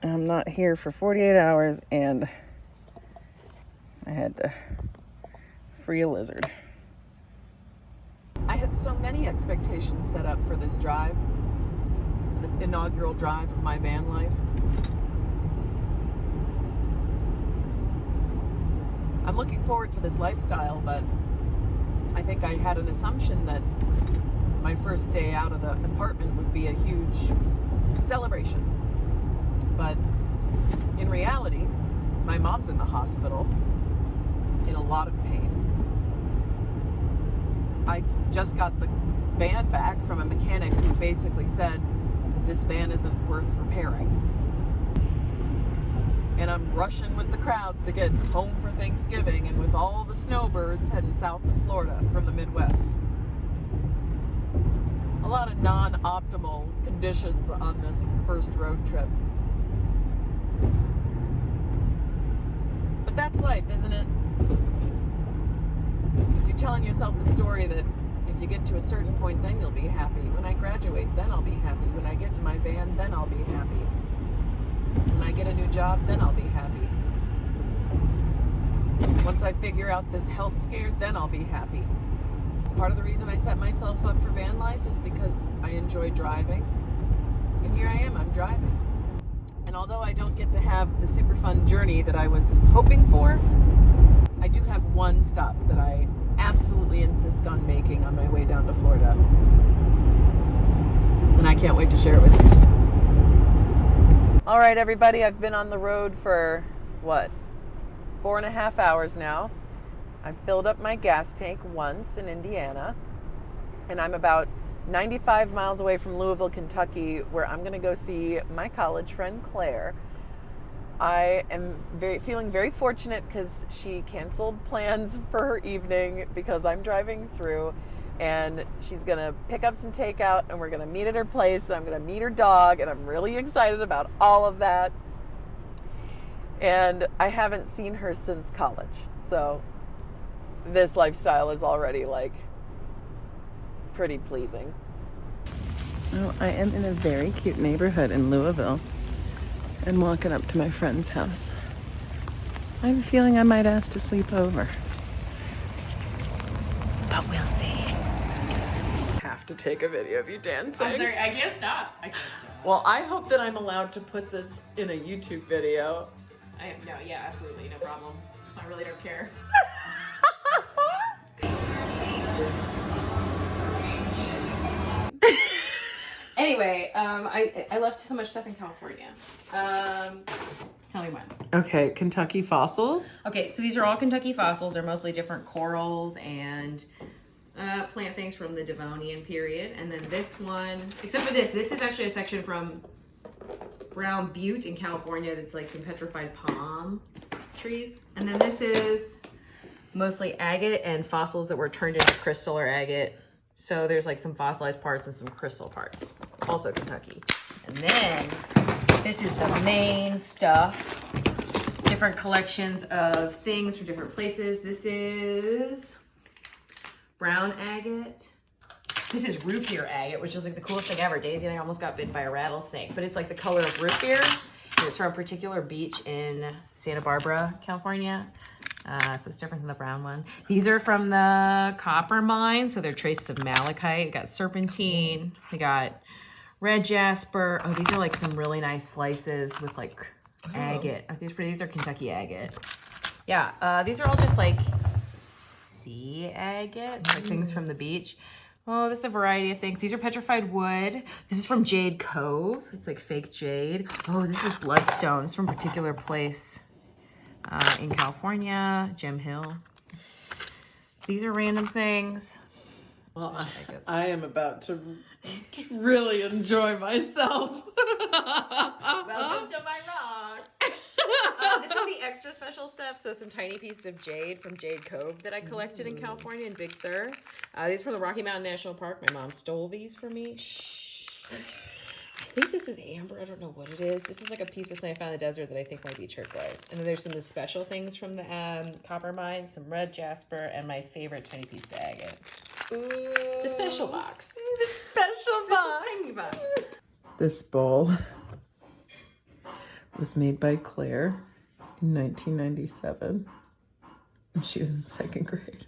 I'm not here for 48 hours and I had to free a lizard. I had so many expectations set up for this drive, for this inaugural drive of my van life. I'm looking forward to this lifestyle, but I think I had an assumption that my first day out of the apartment would be a huge celebration. But in reality, my mom's in the hospital in a lot of pain. I just got the van back from a mechanic who basically said this van isn't worth repairing. And I'm rushing with the crowds to get home for Thanksgiving, and with all the snowbirds heading south to Florida from the Midwest. A lot of non-optimal conditions on this first road trip. But that's life, isn't it? If you're telling yourself the story that if you get to a certain point, then you'll be happy. When I graduate, then I'll be happy. When I get in my van, then I'll be happy. When I get a new job, then I'll be happy. Once I figure out this health scare, then I'll be happy. Part of the reason I set myself up for van life is because I enjoy driving. And here I am, I'm driving. And although I don't get to have the super fun journey that I was hoping for, I do have one stop that I absolutely insist on making on my way down to Florida. And I can't wait to share it with you. All right, everybody, I've been on the road for, 4.5 hours now. I've filled up my gas tank once in Indiana, and I'm about 95 miles away from Louisville, Kentucky, where I'm going to go see my college friend, Claire. I am feeling very fortunate because she canceled plans for her evening because I'm driving through, and she's going to pick up some takeout, and we're going to meet at her place, and I'm going to meet her dog, and I'm really excited about all of that. And I haven't seen her since college, so this lifestyle is already, pretty pleasing. Well, I am in a very cute neighborhood in Louisville and walking up to my friend's house. I have a feeling I might ask to sleep over, but we'll see. Have to take a video of you dancing. I'm sorry, I can't stop. Well, I hope that I'm allowed to put this in a YouTube video. Yeah, absolutely, no problem. I really don't care. Anyway, I left so much stuff in California. Tell me when. Okay, Kentucky fossils. Okay, so these are all Kentucky fossils. They're mostly different corals and plant things from the Devonian period. And then this one, except for this is actually a section from Brown Butte in California that's like some petrified palm trees. And then this is mostly agate and fossils that were turned into crystal or agate. So there's like some fossilized parts and some crystal parts. Also Kentucky. And then this is the main stuff. Different collections of things from different places. This is brown agate. This is root beer agate, which is like the coolest thing ever. Daisy and I almost got bitten by a rattlesnake, but it's like the color of root beer. And it's from a particular beach in Santa Barbara, California. So it's different than the brown one. These are from the copper mine, so they're traces of malachite. We got serpentine. We got red jasper. Oh, these are like some really nice slices with like agate. These are Kentucky agate. Yeah, these are all just like sea agate, like things from the beach. Oh, this is a variety of things. These are petrified wood. This is from Jade Cove. It's like fake jade. Oh, this is bloodstone. It's from a particular place in California, Gem Hill. These are random things. Well, I am about to really enjoy myself. Welcome to my rocks. This is the extra special stuff. So some tiny pieces of jade from Jade Cove that I collected in California in Big Sur. These are from the Rocky Mountain National Park. My mom stole these for me. Shh. I think this is amber. I don't know what it is. This is like a piece of something I found in the desert that I think might be turquoise. And then there's some of the special things from the copper mine, some red jasper, and my favorite tiny piece of agate. Ooh. The special box. The special box. Tiny box. This bowl was made by Claire in 1997. And she was in 2nd grade.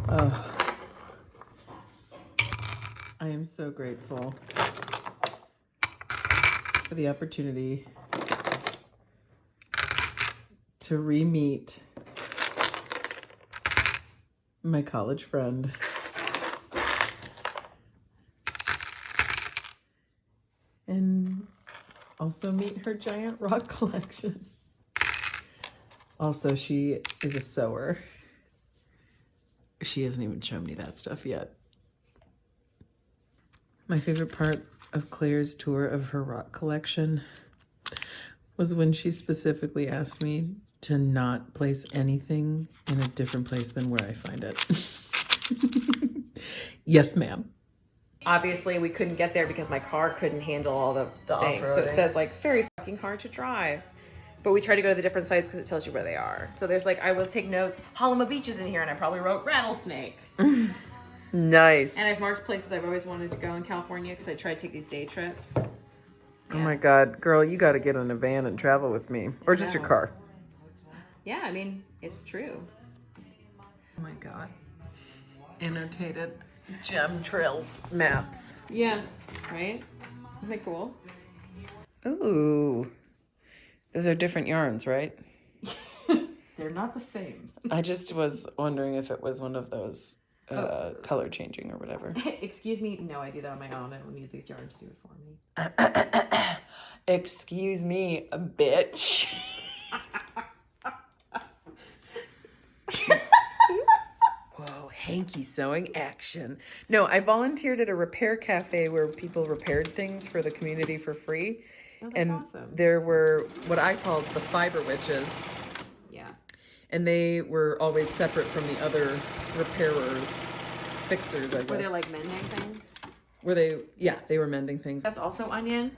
Oh, I am so grateful for the opportunity to re-meet my college friend. And also meet her giant rock collection. Also, she is a sewer. She hasn't even shown me that stuff yet. My favorite part of Claire's tour of her rock collection was when she specifically asked me to not place anything in a different place than where I find it. Yes, ma'am. Obviously, we couldn't get there because my car couldn't handle all the things. So it says like very fucking hard to drive. But we try to go to the different sites because it tells you where they are. So there's like, I will take notes. Halima Beach is in here, and I probably wrote rattlesnake. Nice. And I've marked places I've always wanted to go in California because I try to take these day trips. Oh my God, girl, you got to get in a van and travel with me, or just your car. Yeah, I mean, it's true. Oh my God. Annotated gem trail maps. Yeah, right? Isn't that cool? Ooh. Those are different yarns, right? They're not the same. I just was wondering if it was one of those color changing or whatever. Excuse me. No, I do that on my own. I don't need these yarns to do it for me. Excuse me, bitch. Whoa, hanky sewing action. No, I volunteered at a repair cafe where people repaired things for the community for free. Oh, that's And awesome. there were what I called the fiber witches. Yeah. And they were always separate from the other repairers, fixers, I guess. Were they like mending things? Were they? Yeah, they were mending things. That's also onion.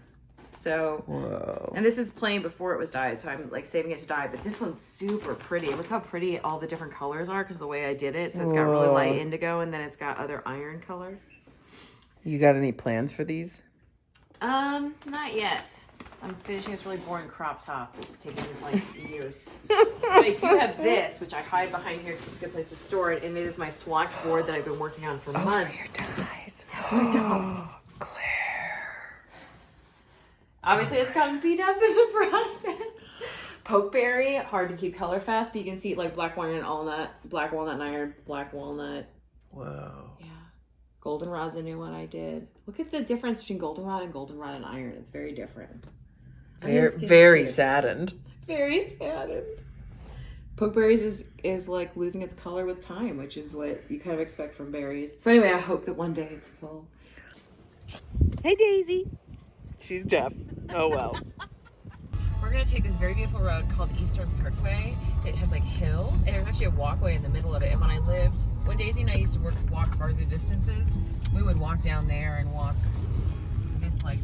So, Whoa. and this is plain before it was dyed, so I'm like saving it to dye. But this one's super pretty. Look how pretty all the different colors are because the way I did it. So it's got really light indigo, and then it's got other iron colors. You got any plans for these? Not yet. I'm finishing this really boring crop top. It's taking like years. But I do have this, which I hide behind here because it's a good place to store it, and it is my swatch board that I've been working on for months. For your dies. My dolls. Claire. Obviously, it's gotten beat up in the process. Pokeberry, hard to keep color fast, but you can see like black walnut and walnut, black walnut and iron, black walnut. Whoa. Yeah. Goldenrod's a new one I did. Look at the difference between goldenrod and iron. It's very different. Very saddened. Very saddened. Pokeberries is like losing its color with time, which is what you kind of expect from berries. So anyway, I hope that one day it's full. Hey, Daisy. She's deaf. Oh, well. We're going to take this very beautiful road called Eastern Parkway. It has like hills, and there's actually a walkway in the middle of it. And when Daisy and I used to walk farther distances, we would walk down there and walk this, like,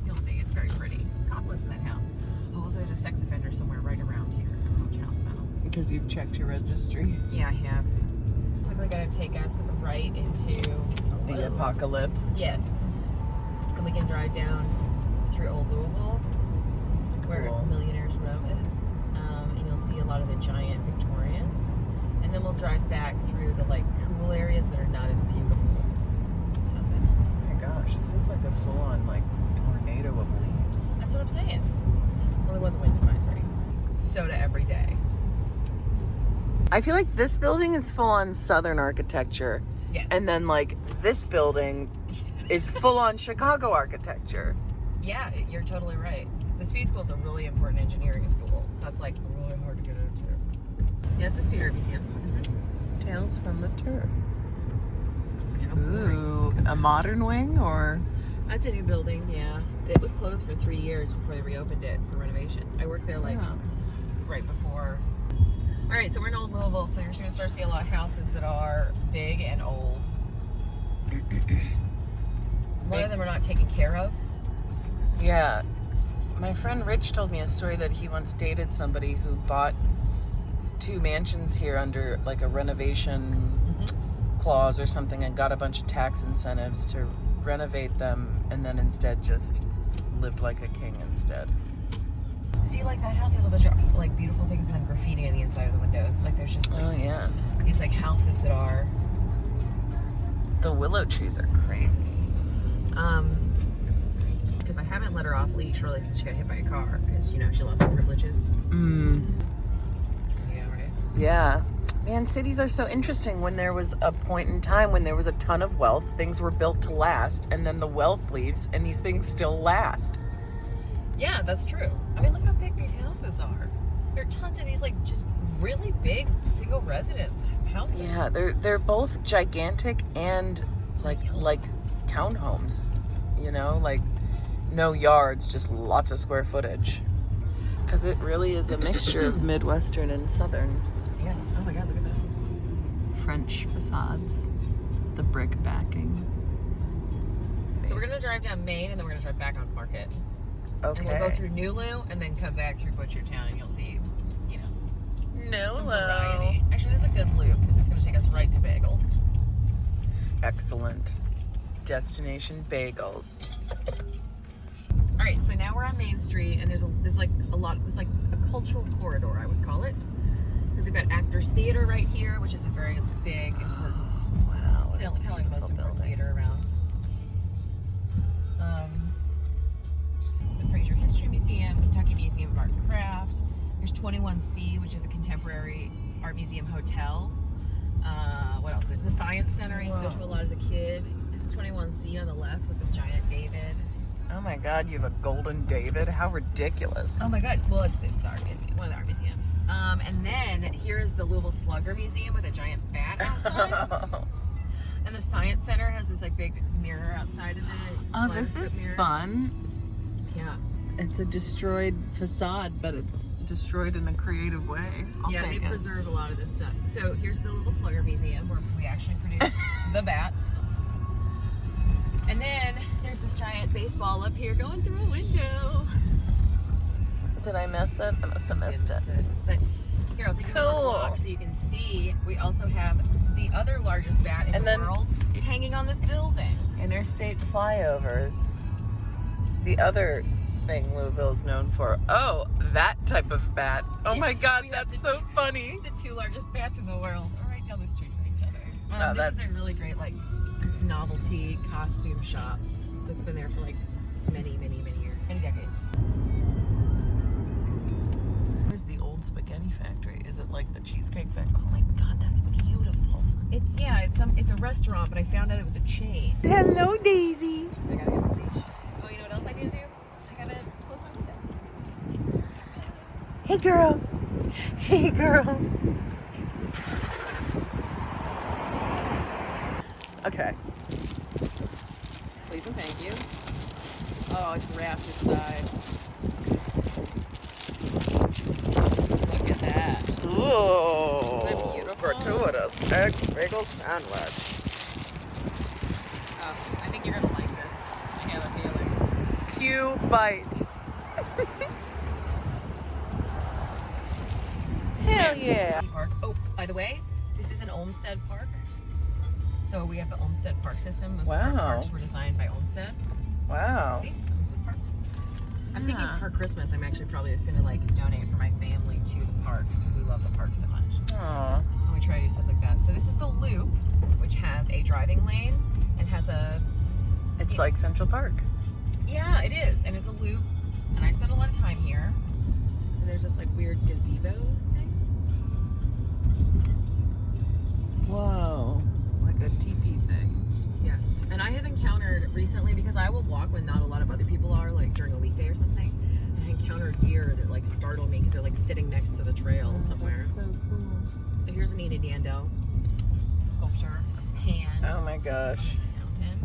you'll see, it's very pretty. God lives in that house. Oh, also there's a sex offender somewhere right around here. I don't know which house though. Because you've checked your registry. Yeah, I have. It's likely going to take us right into The apocalypse. Yes. And we can drive down through Old Louisville, where Millionaire's Row is. And you'll see a lot of the giant Victorians. And then we'll drive back through the like cool areas that are not as beautiful. How's that? Oh my gosh, this is like a full-on like tornado of leaves. That's what I'm saying. Well, there was a wind advisory. Soda every day. I feel like this building is full-on Southern architecture. Yes. And then like this building is full-on Chicago architecture. Yeah, you're totally right. The speed school is a really important engineering school. That's like really hard to get into. Yeah, it's the Speed Art Museum. Mm-hmm. Tales from the Turf. Kind of boring. Ooh, a modern wing or? That's a new building, yeah. It was closed for 3 years before they reopened it for renovation. I worked there like right before. All right, so we're in Old Louisville, so you're going to start seeing a lot of houses that are big and old. A lot of them are not taken care of. Yeah. My friend Rich told me a story that he once dated somebody who bought 2 mansions here under like a renovation clause or something and got a bunch of tax incentives to renovate them and then instead just lived like a king instead. See, like, that house has a bunch of, like, beautiful things and then graffiti on the inside of the windows. Like, there's just, like, Oh, yeah. these, like, houses that are... The willow trees are crazy. Because I haven't let her off leash, really, since she got hit by a car. Because, you know, she lost her privileges. Yeah, right? Yeah. Man, cities are so interesting. When there was a point in time when there was a ton of wealth, things were built to last, and then the wealth leaves, and these things still last. Yeah, that's true. I mean, look how big these houses are. There are tons of these, like, just really big single residence houses. Yeah, they're both gigantic and like townhomes. You know, like no yards, just lots of square footage. Because it really is a mixture of Midwestern and Southern. Yes. Oh my God, look at those. French facades, the brick backing. So we're gonna drive down Main, and then we're gonna drive back on Market. Okay. And we'll go through Newloo, and then come back through Butchertown, and you'll see, you know, some variety. Actually, this is a good loop because it's gonna take us right to Bagels. Excellent. Destination Bagels. All right, so now we're on Main Street, and there's like a cultural corridor, I would call it, because we've got Actors Theater right here, which is a very big, important, Wow. you know, kind of like the most important theater around. The Fraser History Museum, Kentucky Museum of Art and Craft. There's 21C, which is a contemporary art museum hotel. What else? The Science Center I used to go to a lot as a kid. This is 21C on the left with this giant David. Oh my God, you have a golden David? How ridiculous. Oh my God. Well, it's the art museum, one of the art museums. And then here's the Louisville Slugger Museum with a giant bat outside. And the Science Center has this like big mirror outside of it. Oh, this is fun. Yeah. It's a destroyed facade, but it's destroyed in a creative way. I'll Yeah, they take it. preserve a lot of this stuff. So here's the Louisville Slugger Museum where we actually produce the bats. And then there's this giant baseball up here going through a window. Did I miss it? I must have missed it. But here, I'll take you on a walk so you can see. We also have the other largest bat in the world hanging on this building. Interstate flyovers. The other thing Louisville is known for. Oh, that type of bat. Oh my God, that's so funny. The two largest bats in the world are right down the street from each other. This is a really great like novelty costume shop that's been there for like many years, many decades. What is the old spaghetti factory? Is it like the Cheesecake Factory? Oh my God, that's beautiful. It's a restaurant, but I found out it was a chain. Hello, Daisy. I gotta get a leash. Oh, you know what else I need to do? I gotta close my window. Hey, girl. Hey, girl. Okay. Please and thank you. Oh, it's wrapped inside. Look at that. Ooh. Isn't that beautiful? Gratuitous egg bagel sandwich. I think you're gonna like this. I have a feeling. Q bite. Hell yeah. Park. Oh, by the way, this is an Olmsted park. So we have the Olmsted park system. Most of our parks were designed by Olmsted. Wow. See? Olmsted parks. I'm thinking for Christmas, I'm actually probably just gonna like donate for my family to the parks because we love the parks so much. Aww. And we try to do stuff like that. So this is the Loop, which has a driving lane and has a... It's like Central Park. Yeah, it is. And it's a loop. And I spend a lot of time here. So there's this like weird gazebo thing. Whoa. Like a teepee thing. Yes. And I have encountered recently, because I will walk when not a lot of other people are, like during a weekday or something, and I encounter deer that like startle me because they're like sitting next to the trail somewhere. That's so cool. So here's an Enid Yandel sculpture of Pan. Oh my gosh. This fountain.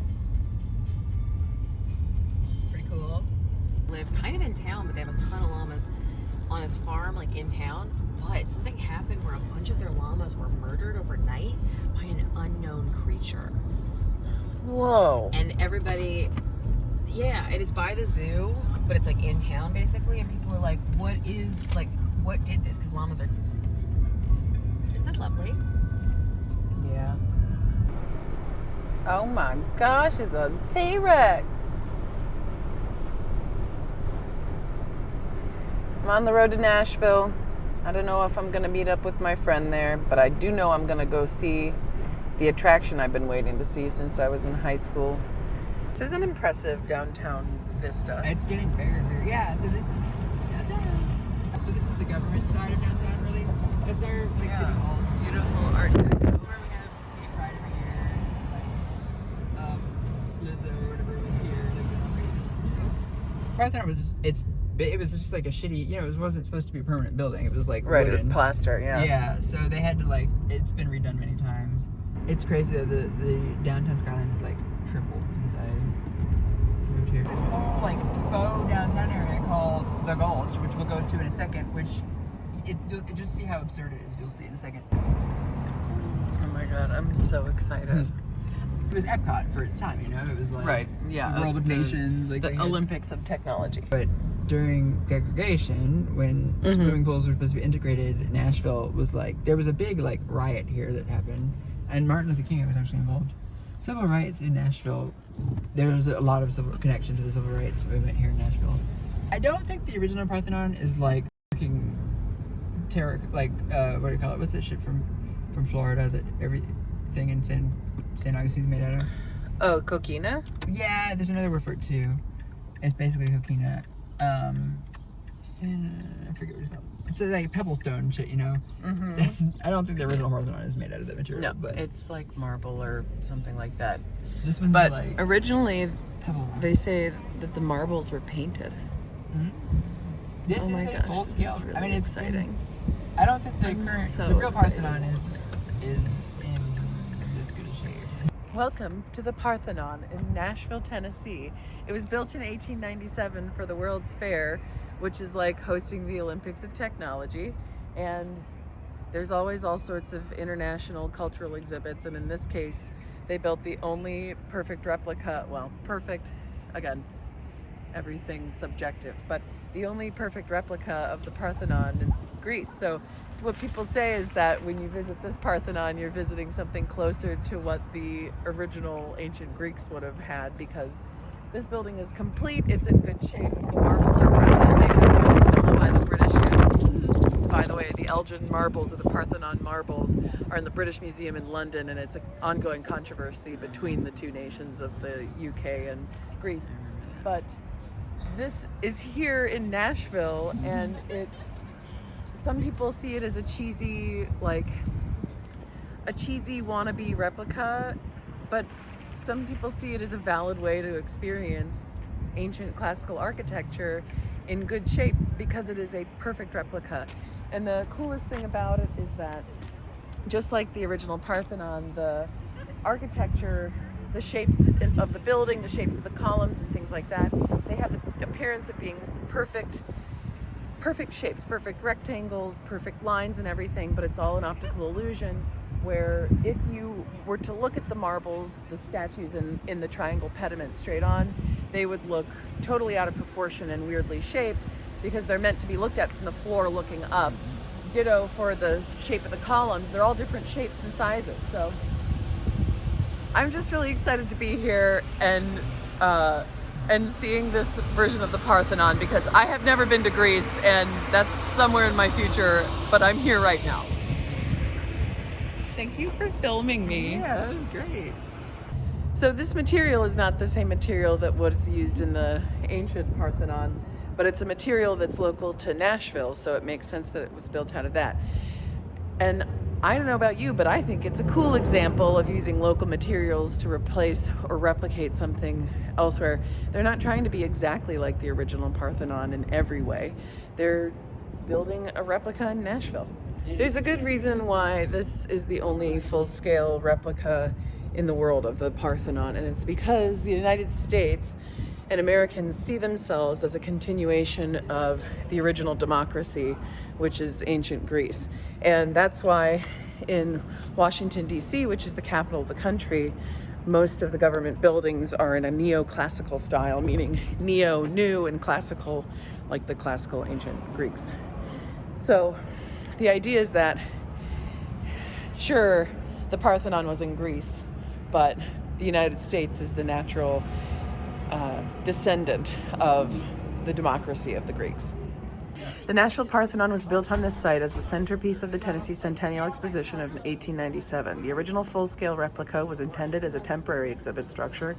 Pretty cool. Live kind of in town, but they have a ton of llamas on his farm, like in town. But something happened where a bunch of their llamas were murdered overnight by an unknown creature. Whoa. And everybody, yeah, it is by the zoo, but it's like in town basically. And people are like, what did this? Because llamas are, isn't that lovely? Yeah. Oh my gosh, it's a T-Rex. I'm on the road to Nashville. I don't know if I'm going to meet up with my friend there, but I do know I'm going to go see the attraction I've been waiting to see since I was in high school. This is an impressive downtown vista. It's getting very, very, yeah, so this is downtown. So this is the government side of downtown, really. That's our, like, city hall. Beautiful art deco. That's where we have gay pride every year. And, like, Lizzo or whatever was here, like, going crazy. Parthenon was it was just like a shitty, you know, it wasn't supposed to be a permanent building. It was like Right, wooden. it was plaster, yeah. Yeah, so they had to, like, it's been redone many times. It's crazy that the downtown skyline has, like, tripled since I moved here. This whole, like, faux downtown area called the Gulch, which we'll go to in a second, which just see how absurd it is. You'll see in a second. Oh my god, I'm so excited. It was Epcot for its time, you know? It was like Right, yeah. World of Nations, like the they had- Olympics of technology. But during segregation, when swimming pools were supposed to be integrated, Nashville was like, there was a big like riot here that happened, and Martin Luther King was actually involved. Civil rights in Nashville, there was a lot of connection to the civil rights movement here in Nashville. I don't think the original Parthenon is like fucking what do you call it? What's that shit from Florida that everything in St. Augustine's made out of? Oh, coquina? Yeah, there's another word for it too. It's basically coquina. I forget what it's called. It's like pebblestone shit, you know. I don't think the original Parthenon is made out of that material. No, but it's like marble or something like that. this one's But like originally, pebble rock. they say that the marbles were painted. This Oh is my a gosh, full this scale. is really I mean, it's exciting. I don't think I'm so the real excited. Parthenon is in this good shape. Welcome to the Parthenon in Nashville, Tennessee. It was built in 1897 for the World's Fair, which is like hosting the Olympics of technology. And there's always all sorts of international cultural exhibits. And in this case, they built the only perfect replica, well, perfect, again, everything's subjective, but the only perfect replica of the Parthenon in Greece. So what people say is that when you visit this Parthenon, you're visiting something closer to what the original ancient Greeks would have had, because this building is complete, it's in good shape, the marbles are present, they haven't been stolen by the British yet. By the way, the Elgin marbles, or the Parthenon marbles, are in the British Museum in London, and it's an ongoing controversy between the two nations of the UK and Greece. But this is here in Nashville, and some people see it as a cheesy wannabe replica, but some people see it as a valid way to experience ancient classical architecture in good shape, because it is a perfect replica. And the coolest thing about it is that, just like the original Parthenon, the architecture, the shapes of the building, the shapes of the columns and things like that, they have the appearance of being perfect shapes, perfect rectangles, perfect lines and everything, but it's all an optical illusion, where if you were to look at the marbles, the statues in the triangle pediment straight on, they would look totally out of proportion and weirdly shaped, because they're meant to be looked at from the floor looking up. Ditto for the shape of the columns. They're all different shapes and sizes. So I'm just really excited to be here and seeing this version of the Parthenon, because I have never been to Greece, and that's somewhere in my future, but I'm here right now. Thank you for filming me. Yeah, that was great. So this material is not the same material that was used in the ancient Parthenon, but it's a material that's local to Nashville, so it makes sense that it was built out of that. And I don't know about you, but I think it's a cool example of using local materials to replace or replicate something elsewhere. They're not trying to be exactly like the original Parthenon in every way. They're building a replica in Nashville. There's a good reason why this is the only full-scale replica in the world of the Parthenon, and it's because the United States and Americans see themselves as a continuation of the original democracy, which is ancient Greece. And that's why in Washington, D.C., which is the capital of the country, most of the government buildings are in a neoclassical style, meaning neo, new, and classical, like the classical ancient Greeks. So the idea is that, sure, the Parthenon was in Greece, but the United States is the natural descendant of the democracy of the Greeks. The Nashville Parthenon was built on this site as the centerpiece of the Tennessee Centennial Exposition of 1897. The original full-scale replica was intended as a temporary exhibit structure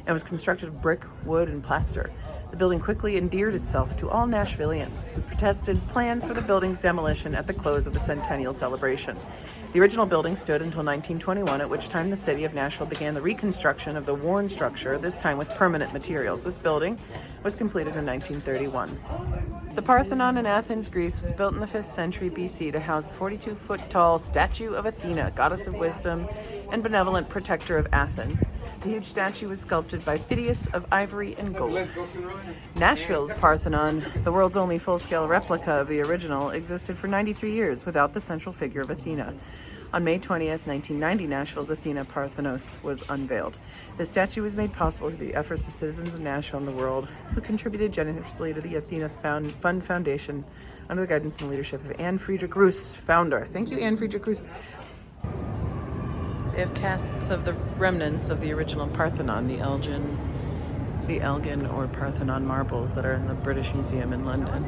and was constructed of brick, wood, and plaster. The building quickly endeared itself to all Nashvillians, who protested plans for the building's demolition at the close of the centennial celebration. The original building stood until 1921, at which time the city of Nashville began the reconstruction of the worn structure, this time with permanent materials. This building was completed in 1931. The Parthenon in Athens, Greece, was built in the 5th century BC to house the 42-foot-tall statue of Athena, goddess of wisdom and benevolent protector of Athens. The huge statue was sculpted by Phidias of ivory and gold. Nashville's Parthenon, the world's only full-scale replica of the original, existed for 93 years without the central figure of Athena. On May 20th, 1990, Nashville's Athena Parthenos was unveiled. The statue was made possible through the efforts of citizens of Nashville and the world who contributed generously to the Athena Fund Foundation under the guidance and leadership of Anne Friedrich Roos, founder. Thank you, Anne Friedrich Roos. They have casts of the remnants of the original Parthenon, the Elgin or Parthenon marbles that are in the British Museum in London.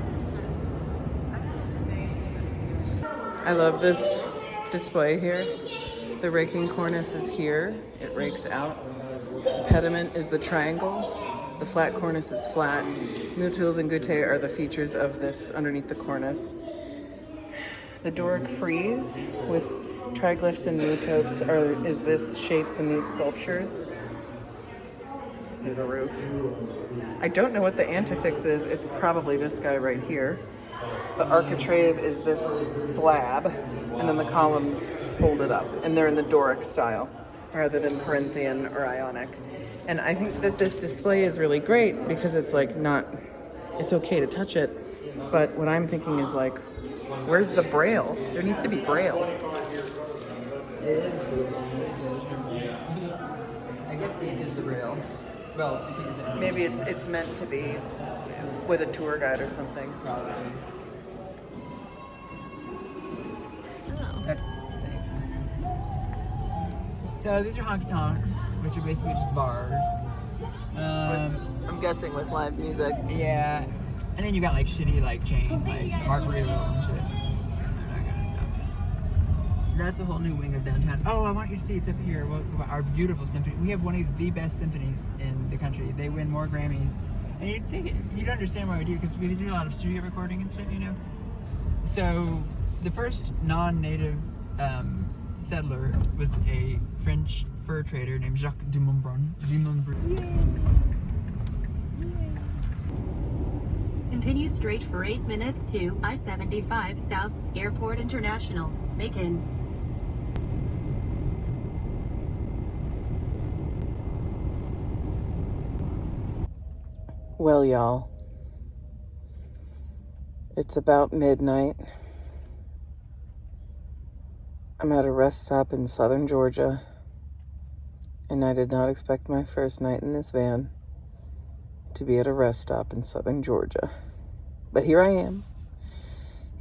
I love this display here. The raking cornice is here. It rakes out. The pediment is the triangle. The flat cornice is flat. Mutules and gutte are the features of this underneath the cornice. The Doric frieze with triglyphs and metopes is this shapes in these sculptures. There's a roof. I don't know what the antefix is. It's probably this guy right here. The architrave is this slab, and then the columns hold it up, and they're in the Doric style rather than Corinthian or Ionic. And I think that this display is really great because it's like it's okay to touch it, but what I'm thinking is like, where's the braille? There needs to be braille. It is for the I guess it is the braille. Well, you can't use it. Maybe it's meant to be with a tour guide or something. Probably. So these are honky tonks, which are basically just bars. I'm guessing with live music. Yeah. And then you got like shitty like chain, like Margaritaville and shit. I'm not gonna stop. That's a whole new wing of downtown. Oh, I want you to see, it's up here. Our beautiful symphony. We have one of the best symphonies in the country. They win more Grammys. And you'd understand why we do, because we do a lot of studio recording and stuff, you know? So the first non-native settler was a French fur trader named Jacques de Montbrun. Continue straight for 8 minutes to I-75 South, Airport International, Macon. Well, y'all, it's about midnight. I'm at a rest stop in southern Georgia, and I did not expect my first night in this van to be at a rest stop in southern Georgia. But here I am,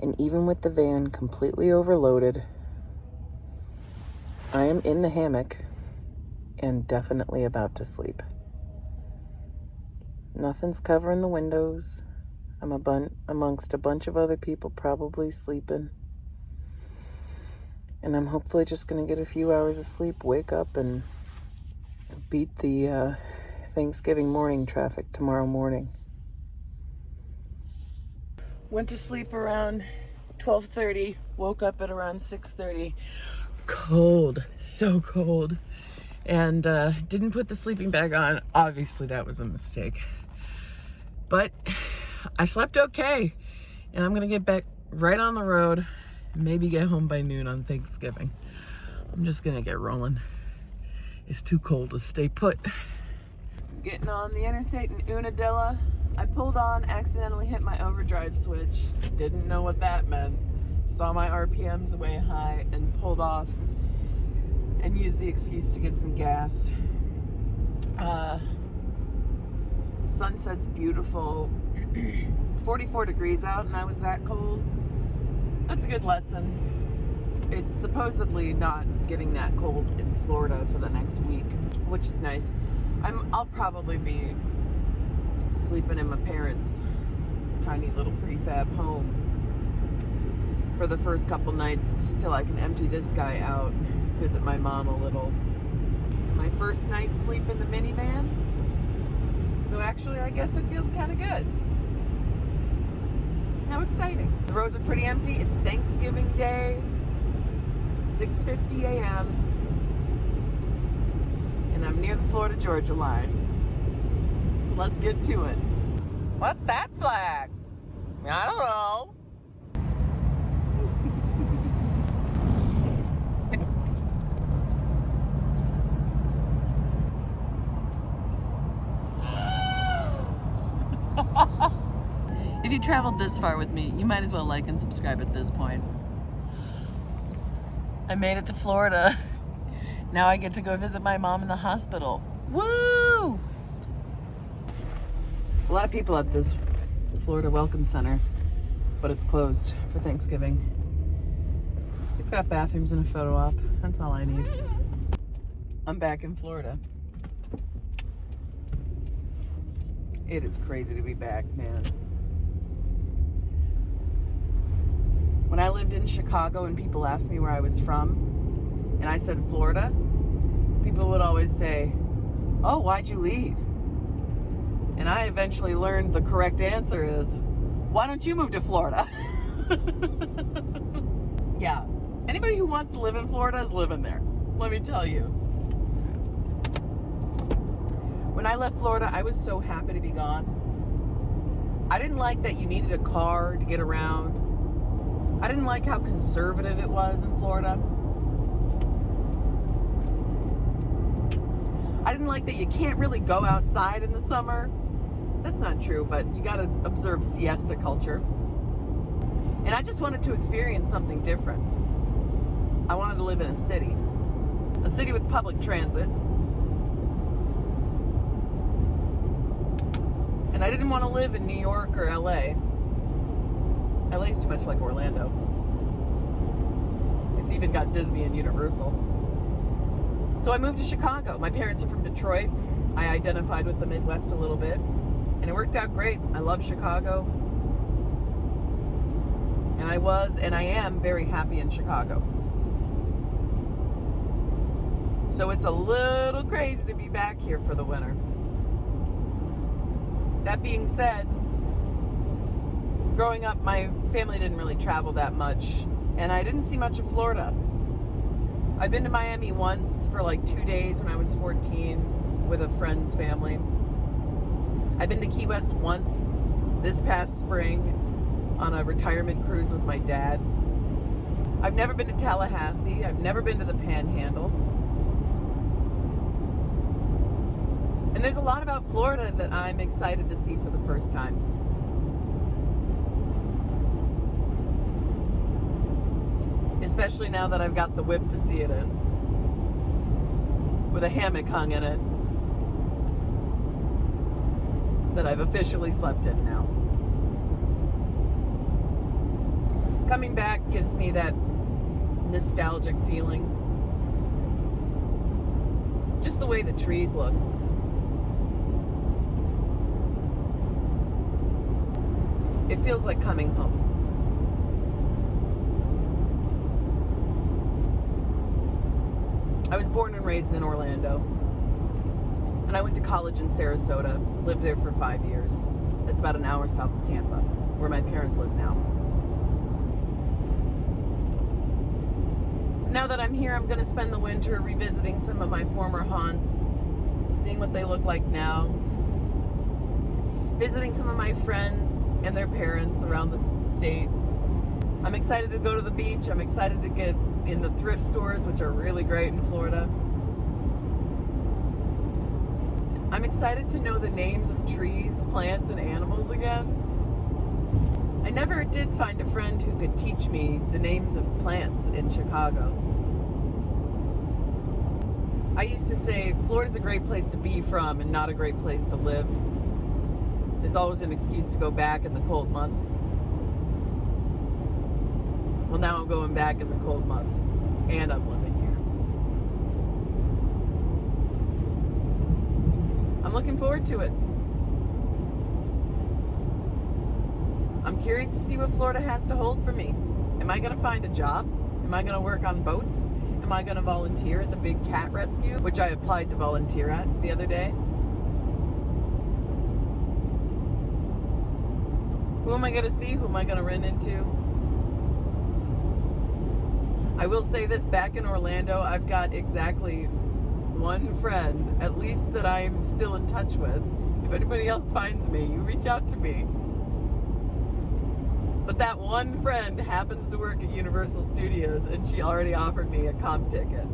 and even with the van completely overloaded, I am in the hammock and definitely about to sleep. Nothing's covering the windows. I'm amongst a bunch of other people probably sleeping. And I'm hopefully just going to get a few hours of sleep, wake up, and beat the Thanksgiving morning traffic tomorrow morning. Went to sleep around 12:30, woke up at around 6:30. Cold, so cold. And didn't put the sleeping bag on. Obviously, that was a mistake. But I slept okay. And I'm going to get back right on the road. Maybe get home by noon on Thanksgiving. I'm just gonna get rolling. It's too cold to stay put. Getting on the interstate in Unadilla. I pulled on, accidentally hit my overdrive switch. Didn't know what that meant. Saw my RPMs way high and pulled off and used the excuse to get some gas. Sunset's beautiful. It's 44 degrees out and I was that cold. That's a good lesson. It's supposedly not getting that cold in Florida for the next week, which is nice. I'll probably be sleeping in my parents' tiny little prefab home for the first couple nights till I can empty this guy out, visit my mom a little. My first night's sleep in the minivan. So actually, I guess it feels kind of good. How exciting. The roads are pretty empty. It's Thanksgiving Day, 6:50 a.m. And I'm near the Florida-Georgia line. So let's get to it. What's that flag? I don't know. If you traveled this far with me, you might as well like and subscribe at this point. I made it to Florida. Now I get to go visit my mom in the hospital. Woo! There's a lot of people at this Florida Welcome Center, but it's closed for Thanksgiving. It's got bathrooms and a photo op. That's all I need. I'm back in Florida. It is crazy to be back, man. When I lived in Chicago and people asked me where I was from, and I said Florida, people would always say, "Oh, why'd you leave?" And I eventually learned the correct answer is, "Why don't you move to Florida?" Yeah, anybody who wants to live in Florida is living there. Let me tell you. When I left Florida, I was so happy to be gone. I didn't like that you needed a car to get around. I didn't like how conservative it was in Florida. I didn't like that you can't really go outside in the summer. That's not true, but you gotta observe siesta culture. And I just wanted to experience something different. I wanted to live in a city with public transit. And I didn't want to live in New York or LA. LA's too much like Orlando. It's even got Disney and Universal. So I moved to Chicago. My parents are from Detroit. I identified with the Midwest a little bit. And it worked out great. I love Chicago. And I was, and I am, very happy in Chicago. So it's a little crazy to be back here for the winter. That being said, growing up, my family didn't really travel that much, and I didn't see much of Florida. I've been to Miami once for like 2 days when I was 14 with a friend's family. I've been to Key West once this past spring on a retirement cruise with my dad. I've never been to Tallahassee. I've never been to the Panhandle. And there's a lot about Florida that I'm excited to see for the first time. Especially now that I've got the whip to see it in. With a hammock hung in it. That I've officially slept in now. Coming back gives me that nostalgic feeling. Just the way the trees look. It feels like coming home. I was born and raised in Orlando. And I went to college in Sarasota. Lived there for 5 years. That's about an hour south of Tampa, where my parents live now. So now that I'm here, I'm going to spend the winter revisiting some of my former haunts, seeing what they look like now, visiting some of my friends and their parents around the state. I'm excited to go to the beach. I'm excited to get in the thrift stores, which are really great in Florida. I'm excited to know the names of trees, plants, and animals again. I never did find a friend who could teach me the names of plants in Chicago. I used to say, Florida's a great place to be from and not a great place to live. There's always an excuse to go back in the cold months. Well, now I'm going back in the cold months, and I'm living here. I'm looking forward to it. I'm curious to see what Florida has to hold for me. Am I going to find a job? Am I going to work on boats? Am I going to volunteer at the big cat rescue, which I applied to volunteer at the other day? Who am I going to see? Who am I going to run into? I will say this, back in Orlando, I've got exactly one friend, at least that I'm still in touch with. If anybody else finds me, you reach out to me. But that one friend happens to work at Universal Studios, and she already offered me a comp ticket,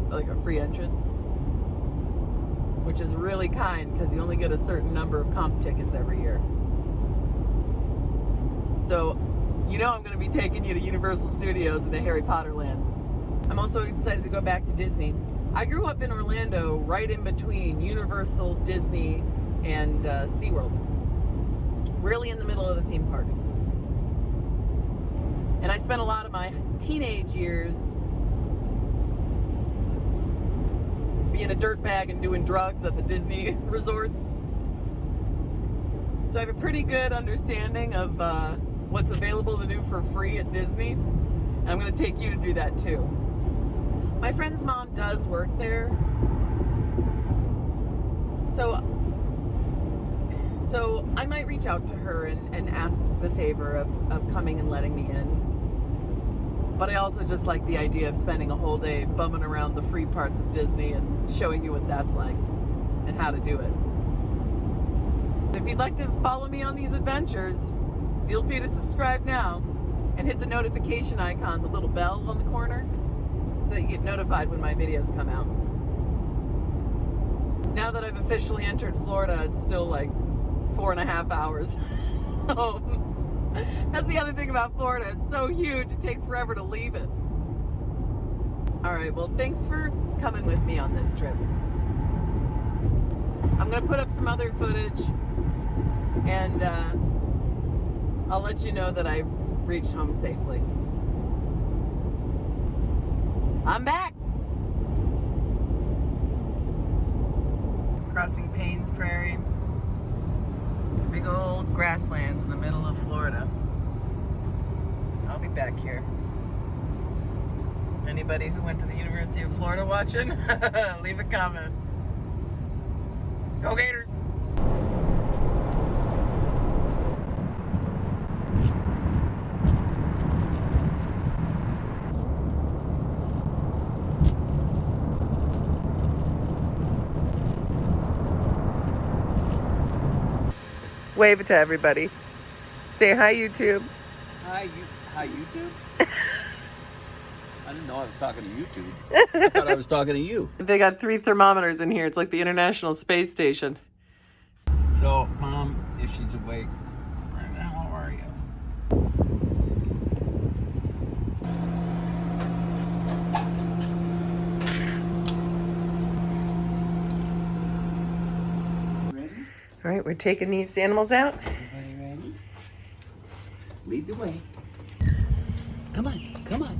like a free entrance, which is really kind because you only get a certain number of comp tickets every year. So, you know I'm going to be taking you to Universal Studios and to Harry Potter Land. I'm also excited to go back to Disney. I grew up in Orlando, right in between Universal, Disney, and SeaWorld. Really in the middle of the theme parks. And I spent a lot of my teenage years being a dirtbag and doing drugs at the Disney resorts. So I have a pretty good understanding of what's available to do for free at Disney. And I'm going to take you to do that too. My friend's mom does work there. So I might reach out to her and ask the favor of coming and letting me in. But I also just like the idea of spending a whole day bumming around the free parts of Disney and showing you what that's like and how to do it. If you'd like to follow me on these adventures, feel free to subscribe now and hit the notification icon, the little bell on the corner, so that you get notified when my videos come out. Now that I've officially entered Florida, it's still like 4.5 hours home. That's the other thing about Florida. It's so huge, it takes forever to leave it. Alright, well, thanks for coming with me on this trip. I'm going to put up some other footage, and I'll let you know that I reached home safely. I'm back! Crossing Payne's Prairie. Big old grasslands in the middle of Florida. I'll be back here. Anybody who went to the University of Florida watching, leave a comment. Go Gators! Wave it to everybody. Say hi, YouTube. Hi, YouTube? I didn't know I was talking to YouTube. I thought I was talking to you. They got 3 thermometers in here. It's like the International Space Station. So, Mom, if she's awake, where the hell are you? Ready? All right, we're taking these animals out. Everybody ready? Lead the way. Come on, come on.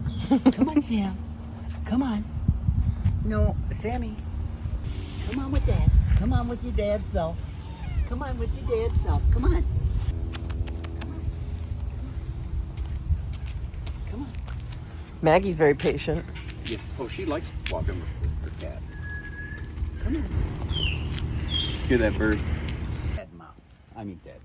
Come on, Sam. Come on. No, Sammy. Come on with Dad. Come on with your dad's self. Come on with your dad's self. Come on. Come on. Maggie's very patient. Yes. Oh, she likes walking with her cat. Come on. Hear that bird? Dad, Mom. I mean, Dad, Mom.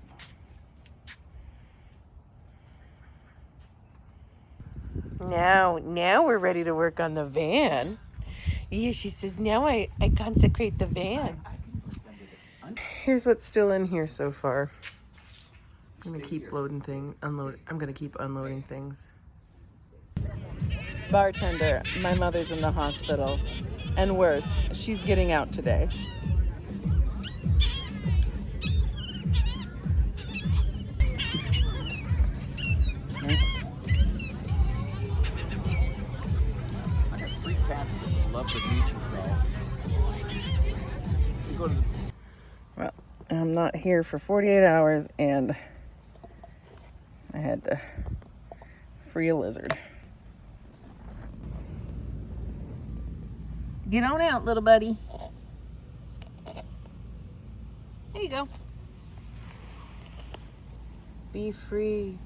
Now we're ready to work on the van. Yeah, she says, now I consecrate the van. Here's what's still in here so far. I'm gonna keep I'm gonna keep unloading things. Bartender, my mother's in the hospital. And worse, she's getting out today. I got 3 cats that love the beach and grass. You go to the Well, I'm not here for 48 hours and I had to free a lizard. Get on out, little buddy. There you go. Be free.